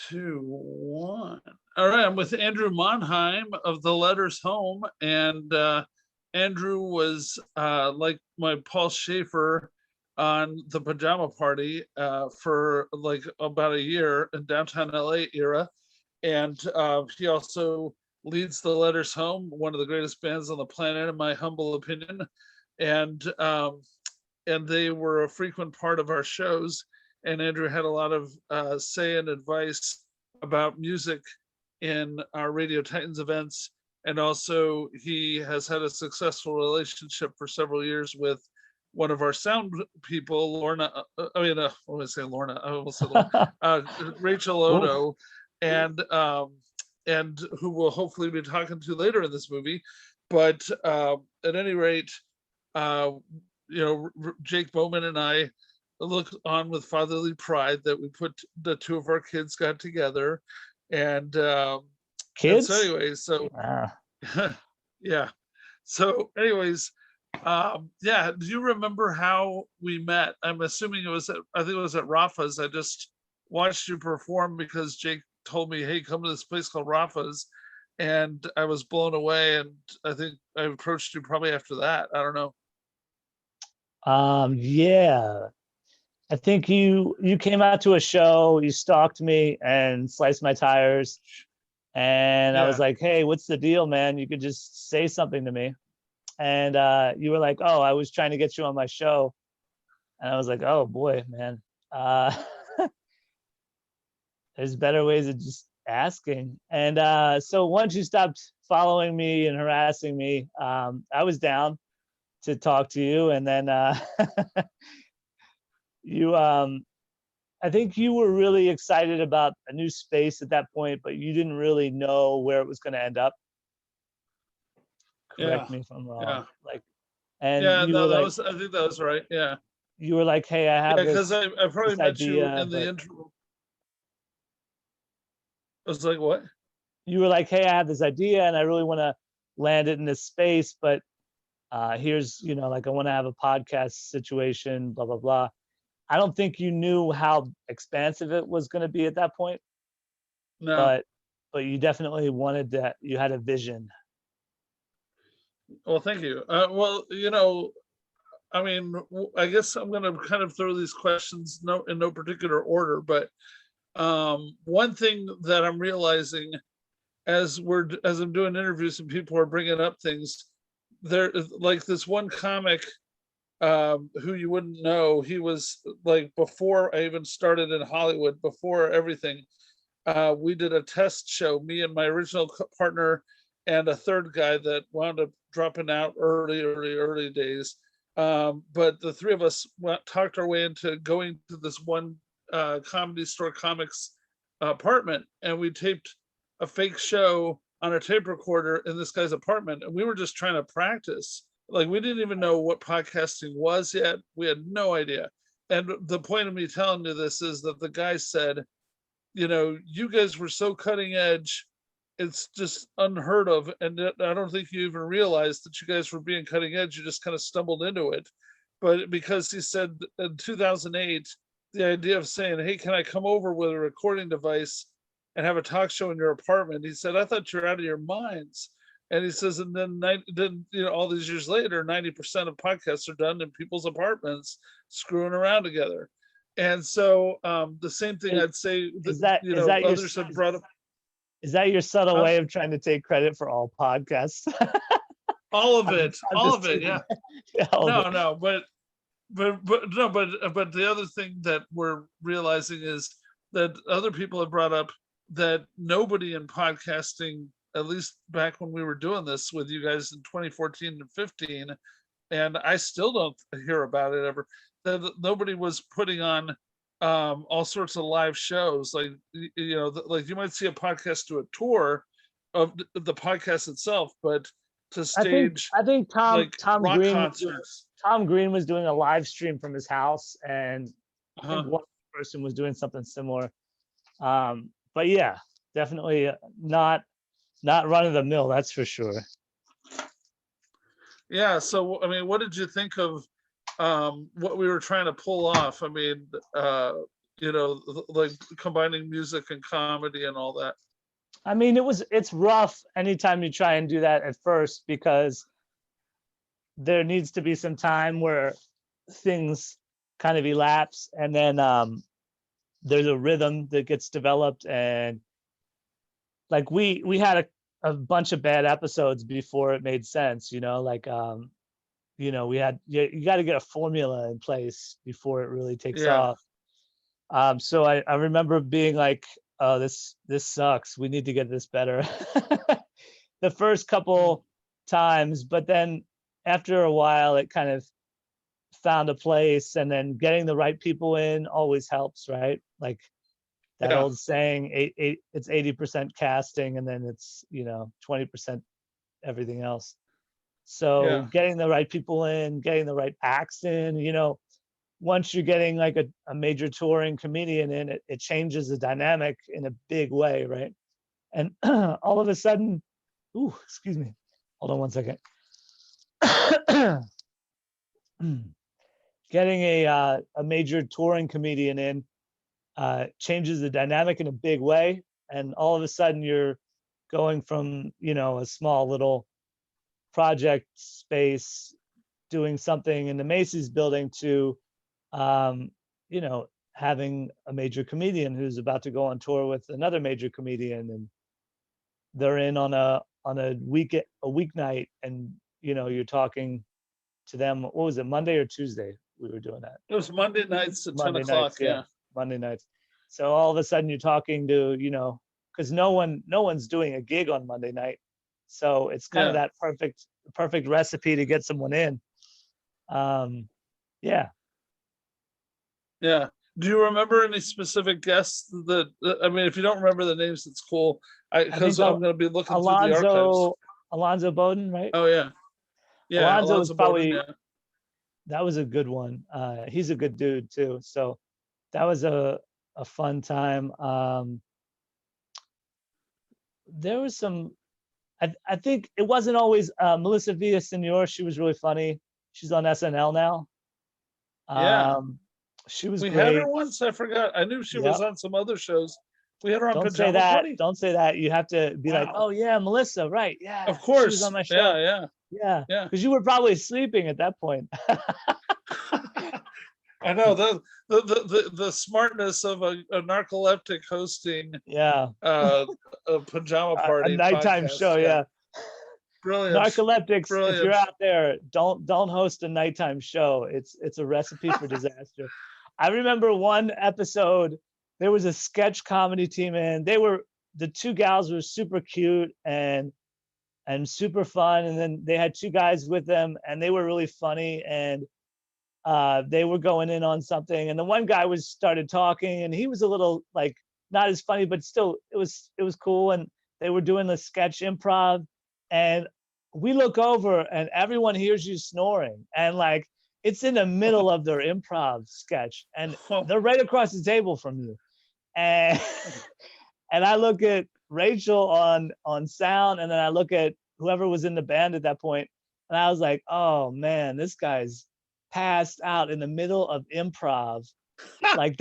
2, 1. All right, I'm with Andrew Monheim of The Letters Home, and Andrew was like my Paul Shaffer on the Pajama Party for like about a year in downtown LA era, and he also leads The Letters Home, one of the greatest bands on the planet, in my humble opinion, and they were a frequent part of our shows. And Andrew had a lot of say and advice about music in our Radio Titans events. And also he has had a successful relationship for several years with one of our sound people, Lorna, what was I saying, Lorna? I almost said Lorna, Rachel Odo, and who we'll hopefully be talking to later in this movie. But at any rate, Jake Bowman and I look on with fatherly pride that we put the two of our kids got together, and kids. And so anyways, so yeah. So anyways, yeah. Do you remember how we met? I'm assuming I think it was at Rafa's. I just watched you perform because Jake told me, "Hey, come to this place called Rafa's," and I was blown away. And I think I approached you probably after that. I don't know. Yeah. I think you came out to a show, you stalked me and sliced my tires. And I was like, hey, what's the deal, man? You could just say something to me. And you were like, oh, I was trying to get you on my show. And I was like, oh boy, man. There's better ways of just asking. And so once you stopped following me and harassing me, I was down to talk to you. And then I think you were really excited about a new space at that point, but you didn't really know where it was going to end up. Correct me if I'm wrong. Yeah. And you were like, I think that was right. Yeah. You were like, hey, I have because I probably met you in the intro. I was like, what? You were like, hey, I have this idea and I really want to land it in this space, but here's, like I want to have a podcast situation, blah, blah, blah. I don't think you knew how expansive it was going to be at that point. No. But you definitely wanted that. You had a vision. Well, thank you. Well, I mean, I guess I'm going to kind of throw these questions in no particular order, but one thing that I'm realizing as I'm doing interviews and people are bringing up things, there, like this one comic who you wouldn't know, he was like, before I even started in Hollywood, before everything, we did a test show, me and my original partner and a third guy that wound up dropping out early days. But the three of us talked our way into going to this one Comedy Store Comics apartment, and we taped a fake show on a tape recorder in this guy's apartment, and we were just trying to practice. Like, we didn't even know what podcasting was yet. We had no idea. And the point of me telling you this is that the guy said, you guys were so cutting edge, it's just unheard of. And I don't think you even realized that you guys were being cutting edge. You just kind of stumbled into it. But because he said in 2008, the idea of saying, hey, can I come over with a recording device and have a talk show in your apartment? He said, I thought you're out of your minds. And he says, and then all these years later, 90% of podcasts are done in people's apartments, screwing around together. And so the same thing I'd say that others have brought up. Is that your subtle way of trying to take credit for all podcasts? All of it, yeah. No, but the other thing that we're realizing is that other people have brought up that nobody in podcasting, at least back when we were doing this with you guys in 2014 and 15, and I still don't hear about it ever, that nobody was putting on all sorts of live shows. Like, like you might see a podcast do a tour of the podcast itself, but to stage, I think Tom Green concerts. Tom Green was doing a live stream from his house, and I think one person was doing something similar. But yeah, definitely not run of the mill, that's for sure. Yeah. So, I mean, what did you think of what we were trying to pull off? I mean, like combining music and comedy and all that. I mean, it's rough anytime you try and do that at first, because there needs to be some time where things kind of elapse, and then there's a rhythm that gets developed. And like we had a bunch of bad episodes before it made sense, like we had, you got to get a formula in place before it really takes Yeah. off. So I remember being like, oh, this sucks, we need to get this better the first couple times, but then after a while it kind of found a place, and then getting the right people in always helps, right? Like that Yeah. old saying, it's 80% casting, and then it's 20% everything else. So Yeah. getting the right people in, getting the right acts in, once you're getting like a major touring comedian in, it changes the dynamic in a big way, right? And all of a sudden, ooh, excuse me, hold on one second. Getting a major touring comedian in changes the dynamic in a big way, and all of a sudden you're going from a small little project space doing something in the Macy's building to having a major comedian who's about to go on tour with another major comedian, and they're in on a weeknight, and you're talking to them. What was it, Monday or Tuesday we were doing that? It was Monday nights at 10 Monday o'clock. nights, yeah. Monday nights. So all of a sudden you're talking to, because no one's doing a gig on Monday night. So it's kind of that perfect recipe to get someone in. Yeah. Yeah. Do you remember any specific guests that, I mean, if you don't remember the names, it's cool. Because I'm going to be looking through the archives. Alonzo Bowden, right? Oh, yeah. Yeah. Alonzo was Bowden, probably, that was a good one. He's a good dude too. So that was a fun time. There was some, I think it wasn't always Melissa Villaseñor. She was really funny. She's on SNL now. Yeah. She was we great. had her once. I forgot. I knew she was on some other shows. We had her on Don't Pajama say that. Party. Don't say that. You have to be like, oh yeah, Melissa, right? Yeah. Of course. She was on my show. Yeah. Because you were probably sleeping at that point. I know the smartness of a narcoleptic hosting a Pajama Party a nighttime podcast. show. Yeah. Brilliant. Narcoleptics, Brilliant. if you're out there, don't host a nighttime show. It's a recipe for disaster. I remember one episode, there was a sketch comedy team in. The two gals were super cute and super fun, and then they had two guys with them, and they were really funny, and they were going in on something, and the one guy started talking, and he was a little like not as funny, but still it was cool, and they were doing the sketch improv, and we look over and everyone hears you snoring, and like it's in the middle of their improv sketch, and they're right across the table from you, and and I look at Rachel on sound, and then I look at whoever was in the band at that point, and I was like, oh man, this guy's passed out in the middle of improv. Like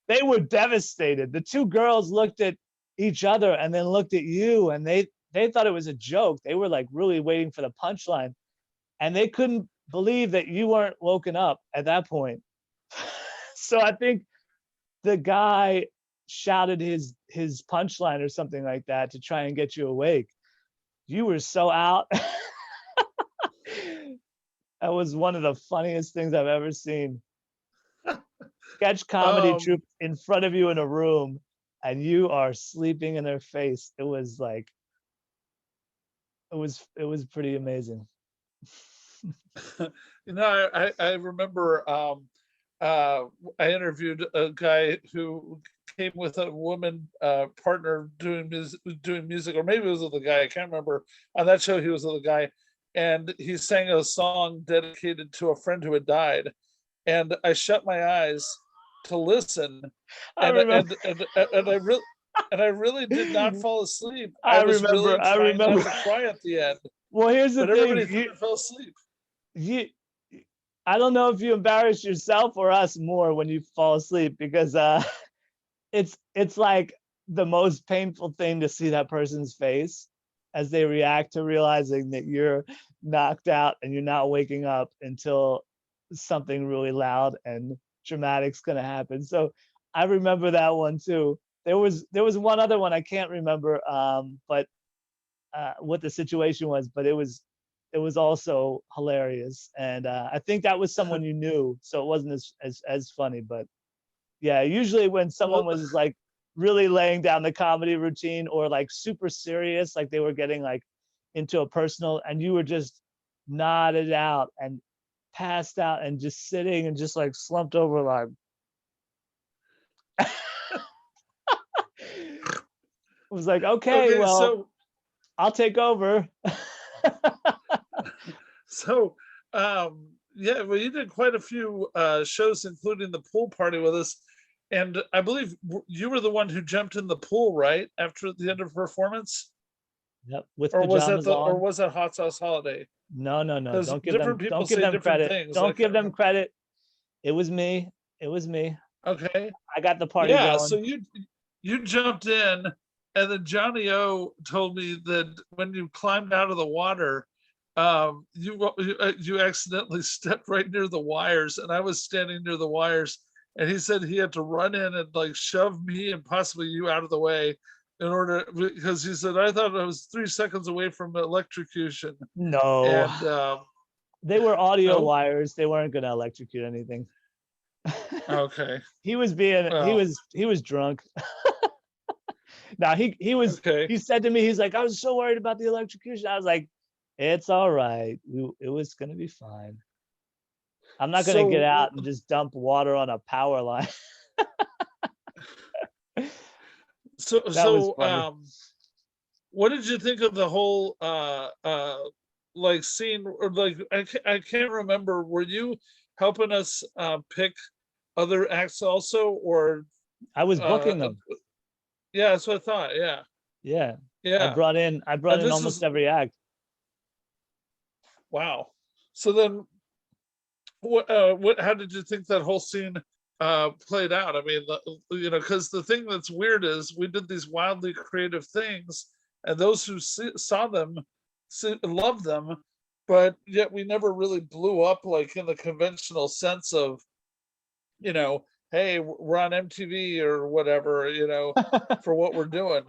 they were devastated. The two girls looked at each other and then looked at you, and they thought it was a joke. They were like really waiting for the punchline, and they couldn't believe that you weren't woken up at that point. So I think the guy shouted his punchline or something like that to try and get you awake. You were so out. That was one of the funniest things I've ever seen. Sketch comedy troupe in front of you in a room, and you are sleeping in their face. It was like, it was pretty amazing. I remember I interviewed a guy who came with a woman partner doing music, or maybe it was with a guy, I can't remember. On that show, he was with a guy, and he sang a song dedicated to a friend who had died. And I shut my eyes to listen, and I really did not fall asleep. I was really trying not to cry at the end. Well, here's the thing. Everybody fell asleep. I don't know if you embarrass yourself or us more when you fall asleep, because it's like the most painful thing to see that person's face as they react to realizing that you're knocked out and you're not waking up until something really loud and dramatic's gonna happen. So I remember that one too. There was one other one I can't remember, but what the situation was, but it was also hilarious, and I think that was someone you knew, so it wasn't as funny. But yeah, usually when someone Well, was like really laying down the comedy routine, or like super serious, like they were getting like into a personal, and you were just nodded out and passed out and just sitting and just like slumped over, like it was like, okay, okay, well, I'll take over. so yeah, well, you did quite a few shows, including the pool party with us, and I believe you were the one who jumped in the pool right after the end of performance, Yep, with or was that pajamas the or on. was that Hot Sauce Holiday? No, no, no. Because Don't give different them people don't give say them different credit. things. I Don't give can't them remember. credit. It was me. It was me. Okay, I got the party yeah. So going. you jumped in, and then Johnny O told me that when you climbed out of the water, you accidentally stepped right near the wires, and I was standing near the wires, and he said he had to run in and like shove me and possibly you out of the way in order, because he said I thought I was 3 seconds away from electrocution, No, and they were audio no, wires. They weren't gonna electrocute anything. okay, He was being well, he was drunk. Now okay. he said to me, he's like, I was so worried about the electrocution. I was like, it's all right. It was gonna be fine. I'm not gonna get So out and just dump water on a power line. so That was so funny. what did you think of the whole like scene, or like I can't remember, were you helping us pick other acts also, or I was uh booking them. yeah, that's what I thought. Yeah, Yeah. yeah. I brought And in this almost is, every act. wow. So then what how did you think that whole scene played out? I mean, because the thing that's weird is we did these wildly creative things, and those who saw them loved them, but yet we never really blew up like in the conventional sense of, hey, we're on MTV or whatever, for what we're doing.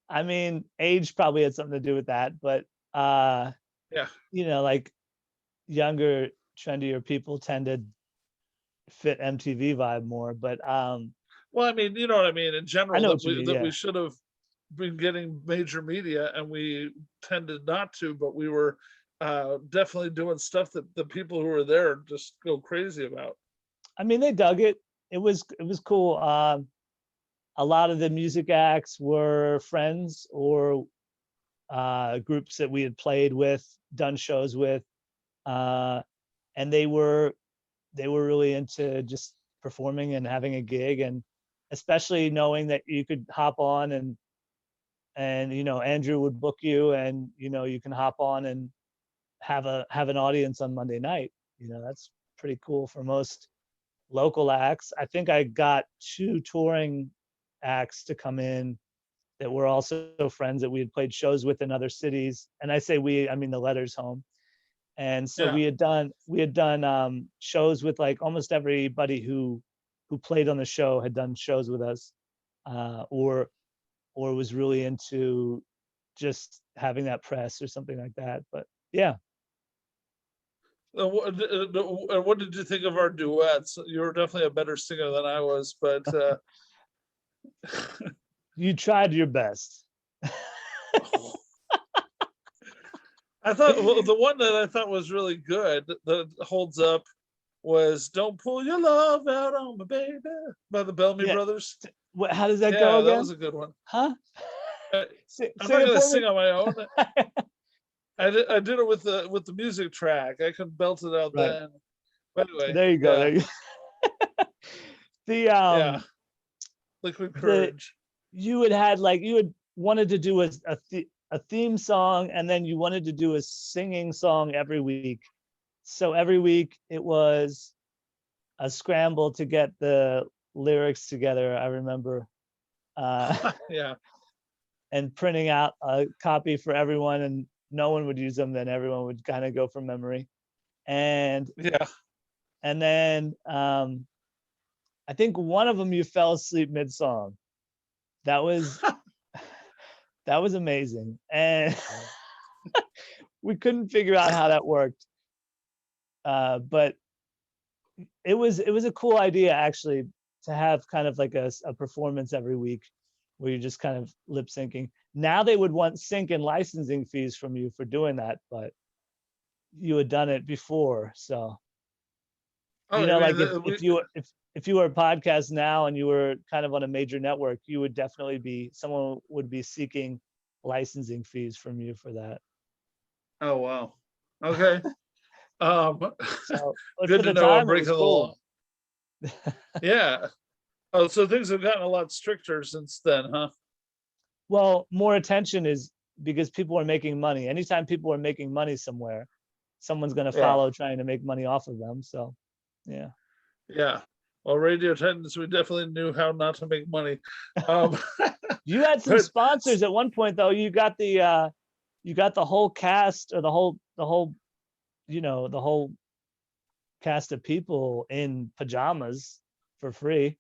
I mean, age probably had something to do with that, but uh, Yeah. like younger, trendier people tend to fit MTV vibe more. But Well, I mean, you know what I mean, in I general, know that what you we mean. that Yeah. we should have been getting major media, and we tended not to, but we were definitely doing stuff that the people who were there just go crazy about. I mean, they dug it. It was cool. A lot of the music acts were friends or groups that we had played with, done shows with, uh, and they were really into just performing and having a gig, and especially knowing that you could hop on and Andrew would book you, and you can hop on and have an audience on Monday night. That's pretty cool for most local acts. I think I got two touring acts to come in that were also friends that we had played shows with in other cities. And I say we, I mean the Letters home. And so Yeah. we had done shows with like almost everybody who played on the show had done shows with us, or was really into just having that press or something like that. But yeah, What did you think of our duets? You were definitely a better singer than I was, but you tried your best. I thought, well, the one that I thought was really good that holds up was "Don't Pull Your Love Out on Me, Baby" by the Bellamy Yeah. Brothers. How does that go Yeah, that was again? a good one. Huh? I, I'm Say not it gonna for me. sing on my own. I did it with the music track. I could belt it out Right. then. But anyway, There you go. yeah, There you go. The yeah. Liquid the Courage. you had wanted to do a theme song, and then you wanted to do a singing song every week. so every week it was a scramble to get the lyrics together. I remember, Yeah. and printing out a copy for everyone, and no one would use them. Then everyone would kind of go from memory, and Yeah. then I think one of them you fell asleep mid song. That was that was amazing, and we couldn't figure out how that worked. But it was a cool idea actually to have kind of like a performance every week where you're just kind of lip syncing. Now they would want sync and licensing fees from you for doing that, but you had done it before, so Oh, I like mean, if you were a podcast now and you were kind of on a major network, you would definitely be someone would be seeking licensing fees from you for that. oh, wow. Okay. Um, So, but good for to the know. I'm time, it breaking was the law. cool. Yeah. Oh, so things have gotten a lot stricter since then, huh? Well, more attention is because people are making money. Anytime people are making money somewhere, someone's going to Yeah. follow trying to make money off of them. So, yeah. Yeah. Well, Radio Titans, we definitely knew how not to make money. Um, You had some but sponsors at one point, though. You got the whole cast, or the whole the whole cast of people in pajamas for free.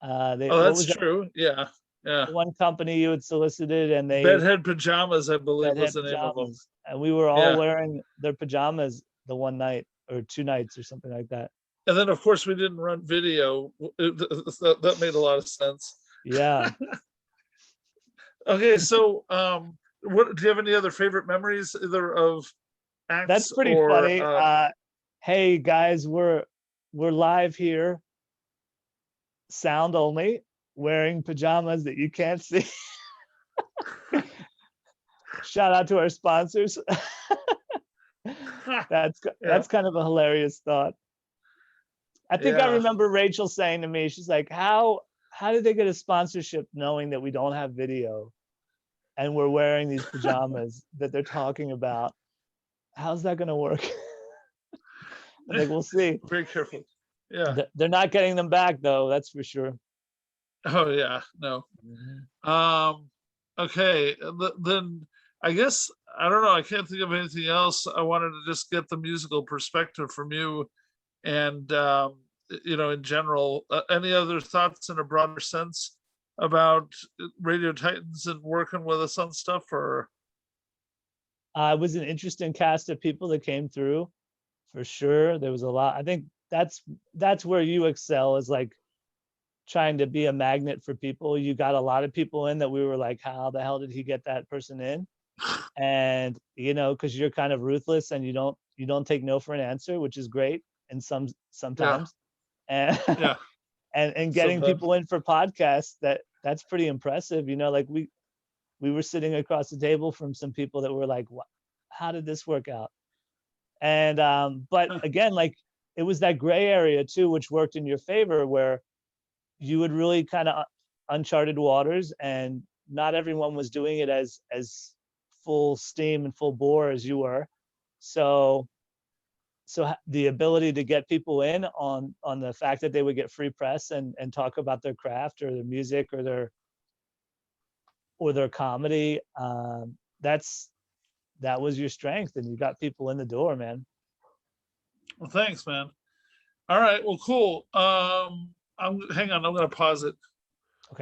They oh, What that's was that true. Yeah. Yeah. one company you had solicited, and they Bedhead Pajamas, I believe, was had the name of them. pajamas, and we were all Yeah. wearing their pajamas the one night or two nights or something like that. And then, of course, we didn't run video. That made a lot of sense. Yeah, Okay, so what do you have any other favorite memories either of acts that's pretty or funny. Hey guys, we're live here, sound only, wearing pajamas that you can't see. Shout out to our sponsors. That's yeah, kind of a hilarious thought. I think I yeah. remember Rachel saying to me, she's like, how did they get a sponsorship knowing that we don't have video and we're wearing these pajamas that they're talking about? How's that going to work? I'm like, we'll see. Very careful. Yeah. They're not getting them back though, that's for sure. Oh yeah. No. Okay. Then I guess I don't know. I can't think of anything else. I wanted to just get the musical perspective from you, and in general, any other thoughts in a broader sense about Radio Titans and working with us on stuff, or It was an interesting cast of people that came through, for sure. There was a lot. I think that's where you excel, is like trying to be a magnet for people. You got a lot of people in that we were like, how the hell did he get that person in? And because you're kind of ruthless and you don't take no for an answer, which is great. And yeah, sometimes, and yeah, and getting sometimes. people in for podcasts, that's pretty impressive. Like we were sitting across the table from some people that were like, what, how did this work out? And but again, like, it was that gray area too, which worked in your favor, where you would really kind of uncharted waters, and not everyone was doing it as full steam and full bore as you were. So the ability to get people in on the fact that they would get free press and talk about their craft or their music or their comedy, that was your strength, and you got people in the door, man. Well, thanks, man. All right. Well, cool. Hang on. I'm gonna pause it.